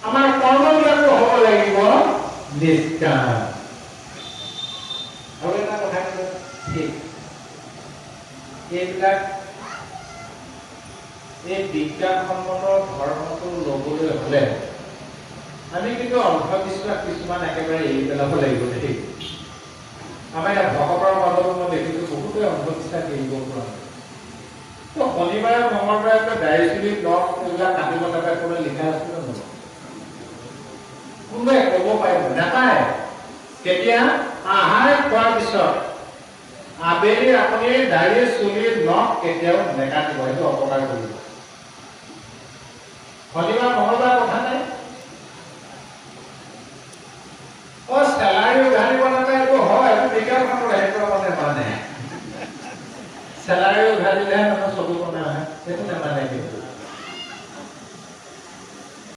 আমাৰ কৰ্মবিলাকো হ'ব লাগিব নিষ্কাম। আৰু এটা কথা ঠিক এইবিলাক এই বিজ্ঞানসন্মত ধৰ্মটো ল'বলৈ হ'লে আমি কিন্তু অন্ধবিশ্বাস কিছুমান একেবাৰে এৰি পেলাব লাগিব দেই। আমাৰ এতিয়া ভকতৰ মাজত মই দেখিছোঁ বহুতে অন্ধবিশ্বাস এৰিব পৰা নাই। তো শনিবাৰে মঙলবাৰে দাড়ি চুলি নখ এইবিলাক কাটিব নাপায় কোনো লিখা আছে জানো? কোনোবাই ক'ব পাৰিব নাপায়। কেতিয়া আহাৰ খোৱাৰ পিছত আবেলি আপুনি দাড়ি চুলি নখ কেতিয়াও নেকাটিব, সেইটো অপকাৰ কৰিব। শনিবাৰ মঙলবাৰ কথা নাই। চেলাৰী উঘালিব নাপায়, এইটো হয়, এইটো বিজ্ঞানসন্মত সেইটো মানে চেলাৰী উঘালিলেহে মানুহ চলিব নাহে, সেইটো নামানে কিন্তু